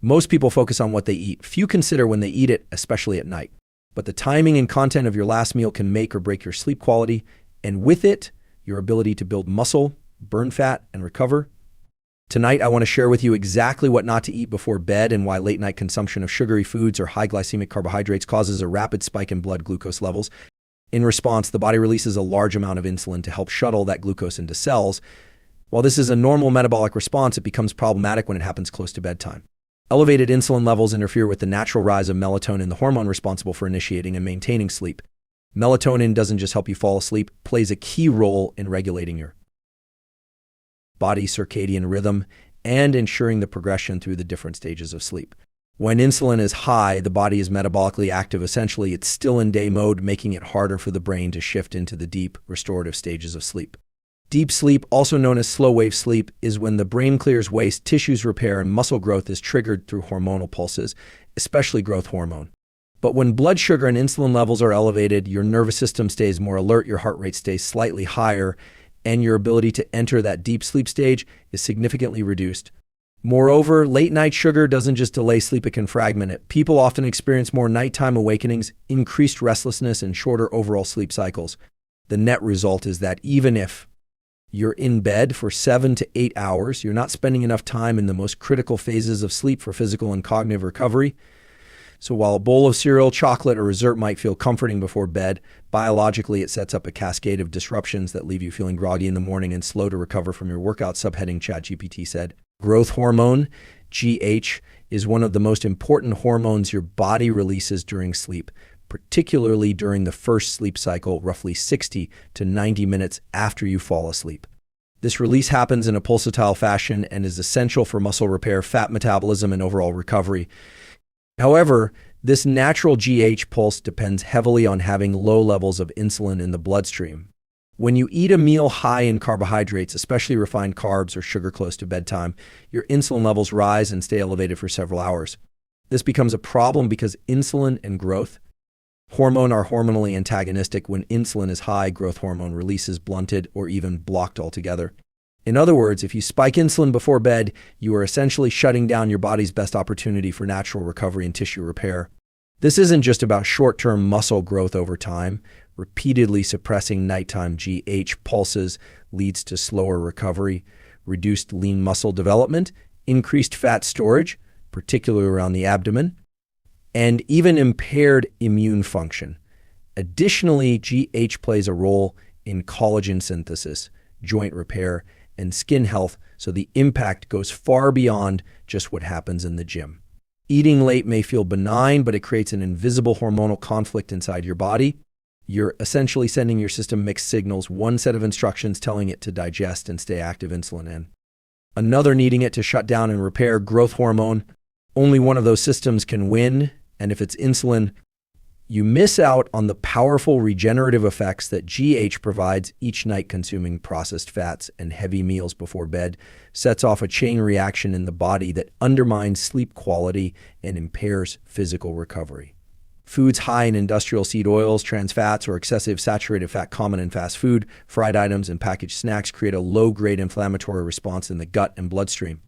Most people focus on what they eat. Few consider when they eat it, especially at night. But the timing and content of your last meal can make or break your sleep quality, and with it, your ability to build muscle, burn fat, and recover. Tonight, I want to share with you exactly what not to eat before bed and why late-night consumption of sugary foods or high glycemic carbohydrates causes a rapid spike in blood glucose levels. In response, the body releases a large amount of insulin to help shuttle that glucose into cells. While this is a normal metabolic response, it becomes problematic when it happens close to bedtime. Elevated insulin levels interfere with the natural rise of melatonin, the hormone responsible for initiating and maintaining sleep. Melatonin doesn't just help you fall asleep, it plays a key role in regulating your body's circadian rhythm and ensuring the progression through the different stages of sleep. When insulin is high, the body is metabolically active. Essentially, it's still in day mode, making it harder for the brain to shift into the deep, restorative stages of sleep. Deep sleep, also known as slow-wave sleep, is when the brain clears waste, tissues repair, and muscle growth is triggered through hormonal pulses, especially growth hormone. But when blood sugar and insulin levels are elevated, your nervous system stays more alert, your heart rate stays slightly higher, and your ability to enter that deep sleep stage is significantly reduced. Moreover, late-night sugar doesn't just delay sleep, it can fragment it. People often experience more nighttime awakenings, increased restlessness, and shorter overall sleep cycles. The net result is that even if you're in bed for 7 to 8 hours, you're not spending enough time in the most critical phases of sleep for physical and cognitive recovery. So while a bowl of cereal, chocolate, or dessert might feel comforting before bed, biologically it sets up a cascade of disruptions that leave you feeling groggy in the morning and slow to recover from your workout. Subheading ChatGPT said, growth hormone, GH, is one of the most important hormones your body releases during sleep, particularly during the first sleep cycle, roughly 60 to 90 minutes after you fall asleep. This release happens in a pulsatile fashion and is essential for muscle repair, fat metabolism, and overall recovery. However, this natural GH pulse depends heavily on having low levels of insulin in the bloodstream. When you eat a meal high in carbohydrates, especially refined carbs or sugar close to bedtime, your insulin levels rise and stay elevated for several hours. This becomes a problem because insulin and growth hormone are hormonally antagonistic. When insulin is high, growth hormone release is blunted or even blocked altogether. In other words, if you spike insulin before bed, you are essentially shutting down your body's best opportunity for natural recovery and tissue repair. This isn't just about short-term muscle growth over time. Repeatedly suppressing nighttime GH pulses leads to slower recovery, reduced lean muscle development, increased fat storage, particularly around the abdomen, and even impaired immune function. Additionally, GH plays a role in collagen synthesis, joint repair, and skin health, so the impact goes far beyond just what happens in the gym. Eating late may feel benign, but it creates an invisible hormonal conflict inside your body. You're essentially sending your system mixed signals, one set of instructions telling it to digest and stay active, insulin, and another needing it to shut down and repair, growth hormone. Only one of those systems can win, and if it's insulin, you miss out on the powerful regenerative effects that GH provides each night. Consuming processed fats and heavy meals before bed sets off a chain reaction in the body that undermines sleep quality and impairs physical recovery. Foods high in industrial seed oils, trans fats, or excessive saturated fat common in fast food, fried items, and packaged snacks create a low-grade inflammatory response in the gut and bloodstream.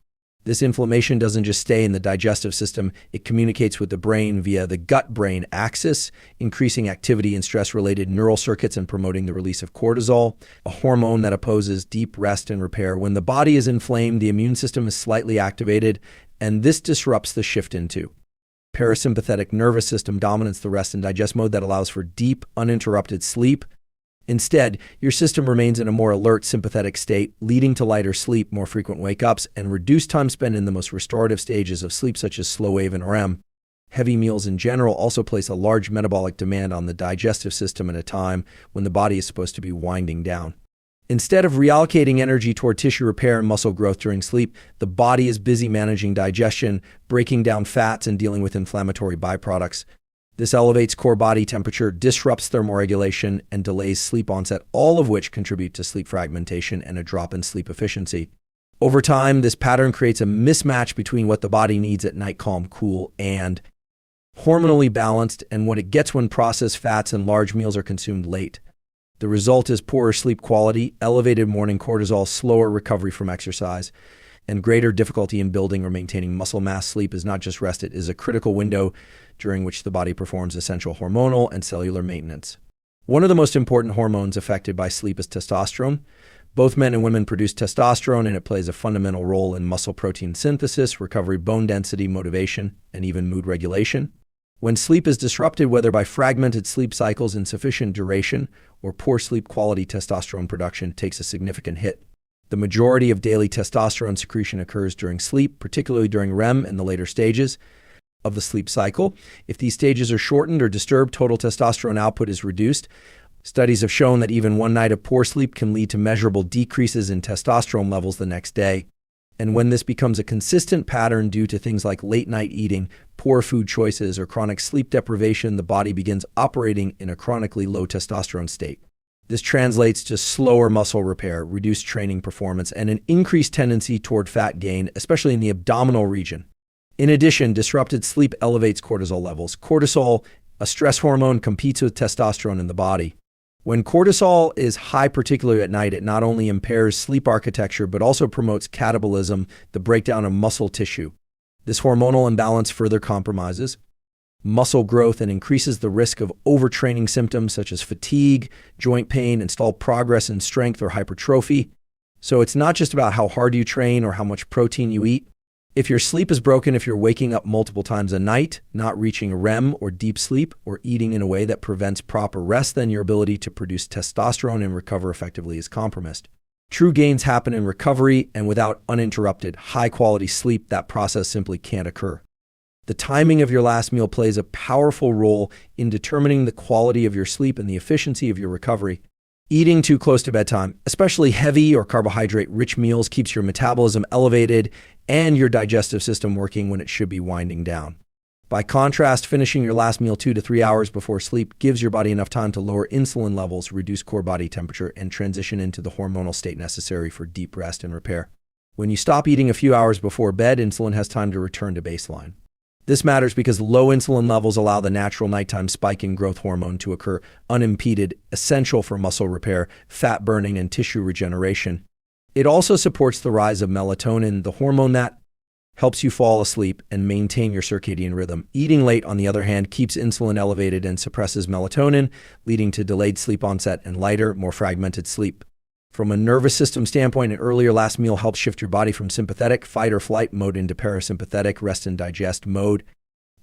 This inflammation doesn't just stay in the digestive system, it communicates with the brain via the gut-brain axis, increasing activity in stress-related neural circuits and promoting the release of cortisol, a hormone that opposes deep rest and repair. When the body is inflamed, the immune system is slightly activated, and this disrupts the shift into parasympathetic nervous system dominance, the rest and digest mode that allows for deep, uninterrupted sleep. Instead, your system remains in a more alert sympathetic state, leading to lighter sleep, more frequent wake-ups, and reduced time spent in the most restorative stages of sleep, such as slow wave and REM. Heavy meals in general also place a large metabolic demand on the digestive system at a time when the body is supposed to be winding down. Instead of reallocating energy toward tissue repair and muscle growth during sleep, the body is busy managing digestion, breaking down fats, and dealing with inflammatory byproducts. This elevates core body temperature, disrupts thermoregulation, and delays sleep onset, all of which contribute to sleep fragmentation and a drop in sleep efficiency. Over time, this pattern creates a mismatch between what the body needs at night, calm, cool, and hormonally balanced, and what it gets when processed fats and large meals are consumed late. The result is poorer sleep quality, elevated morning cortisol, slower recovery from exercise, and greater difficulty in building or maintaining muscle mass. Sleep is not just rest, it is a critical window during which the body performs essential hormonal and cellular maintenance. One of the most important hormones affected by sleep is testosterone. Both men and women produce testosterone, and it plays a fundamental role in muscle protein synthesis, recovery, bone density, motivation, and even mood regulation. When sleep is disrupted, whether by fragmented sleep cycles, insufficient duration, or poor sleep quality, testosterone production takes a significant hit. The majority of daily testosterone secretion occurs during sleep, particularly during REM and the later stages of the sleep cycle. If these stages are shortened or disturbed, total testosterone output is reduced. Studies have shown that even one night of poor sleep can lead to measurable decreases in testosterone levels the next day. And when this becomes a consistent pattern due to things like late night eating, poor food choices, or chronic sleep deprivation, the body begins operating in a chronically low testosterone state. This translates to slower muscle repair, reduced training performance, and an increased tendency toward fat gain, especially in the abdominal region. In addition, disrupted sleep elevates cortisol levels. Cortisol, a stress hormone, competes with testosterone in the body. When cortisol is high, particularly at night, it not only impairs sleep architecture, but also promotes catabolism, the breakdown of muscle tissue. This hormonal imbalance further compromises muscle growth and increases the risk of overtraining symptoms such as fatigue, joint pain, and stalled progress in strength or hypertrophy. So it's not just about how hard you train or how much protein you eat. If your sleep is broken, if you're waking up multiple times a night, not reaching REM or deep sleep, or eating in a way that prevents proper rest, then your ability to produce testosterone and recover effectively is compromised. True gains happen in recovery, and without uninterrupted, high-quality sleep, that process simply can't occur. The timing of your last meal plays a powerful role in determining the quality of your sleep and the efficiency of your recovery. Eating too close to bedtime, especially heavy or carbohydrate-rich meals, keeps your metabolism elevated and your digestive system working when it should be winding down. By contrast, finishing your last meal 2 to 3 hours before sleep gives your body enough time to lower insulin levels, reduce core body temperature, and transition into the hormonal state necessary for deep rest and repair. When you stop eating a few hours before bed, insulin has time to return to baseline. This matters because low insulin levels allow the natural nighttime spike in growth hormone to occur unimpeded, essential for muscle repair, fat burning, and tissue regeneration. It also supports the rise of melatonin, the hormone that helps you fall asleep and maintain your circadian rhythm. Eating late, on the other hand, keeps insulin elevated and suppresses melatonin, leading to delayed sleep onset and lighter, more fragmented sleep. From a nervous system standpoint, an earlier last meal helps shift your body from sympathetic fight or flight mode into parasympathetic rest and digest mode.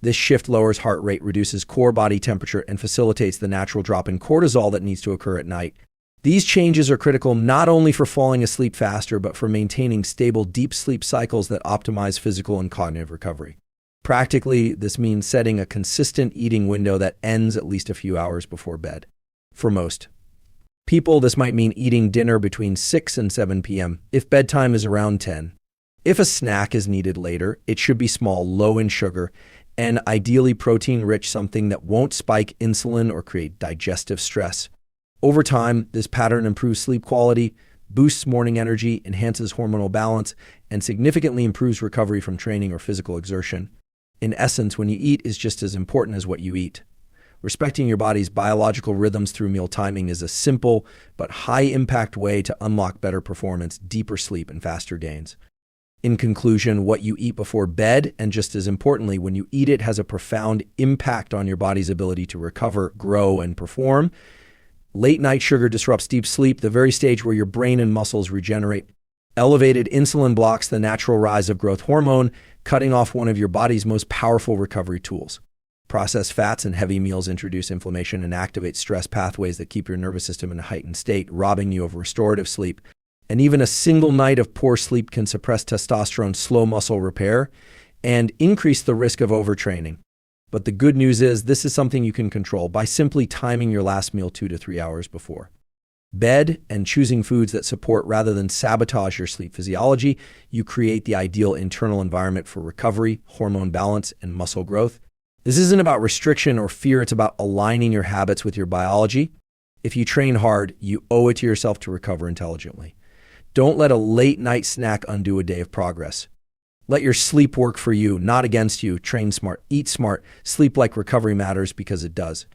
This shift lowers heart rate, reduces core body temperature, and facilitates the natural drop in cortisol that needs to occur at night. These changes are critical not only for falling asleep faster, but for maintaining stable deep sleep cycles that optimize physical and cognitive recovery. Practically, this means setting a consistent eating window that ends at least a few hours before bed. For most people, this might mean eating dinner between 6 and 7 p.m. if bedtime is around 10. If a snack is needed later, it should be small, low in sugar, and ideally protein-rich, something that won't spike insulin or create digestive stress. Over time, this pattern improves sleep quality, boosts morning energy, enhances hormonal balance, and significantly improves recovery from training or physical exertion. In essence, when you eat is just as important as what you eat. Respecting your body's biological rhythms through meal timing is a simple but high-impact way to unlock better performance, deeper sleep, and faster gains. In conclusion, what you eat before bed, and just as importantly, when you eat it, has a profound impact on your body's ability to recover, grow, and perform. Late night sugar disrupts deep sleep, the very stage where your brain and muscles regenerate. Elevated insulin blocks the natural rise of growth hormone, cutting off one of your body's most powerful recovery tools. Processed fats and heavy meals introduce inflammation and activate stress pathways that keep your nervous system in a heightened state, robbing you of restorative sleep. And even a single night of poor sleep can suppress testosterone, slow muscle repair, and increase the risk of overtraining. But the good news is this is something you can control by simply timing your last meal 2 to 3 hours before bed and choosing foods that support rather than sabotage your sleep physiology. You create the ideal internal environment for recovery, hormone balance, and muscle growth. This isn't about restriction or fear. It's about aligning your habits with your biology. If you train hard, you owe it to yourself to recover intelligently. Don't let a late night snack undo a day of progress. Let your sleep work for you, not against you. Train smart, eat smart, sleep like recovery matters because it does.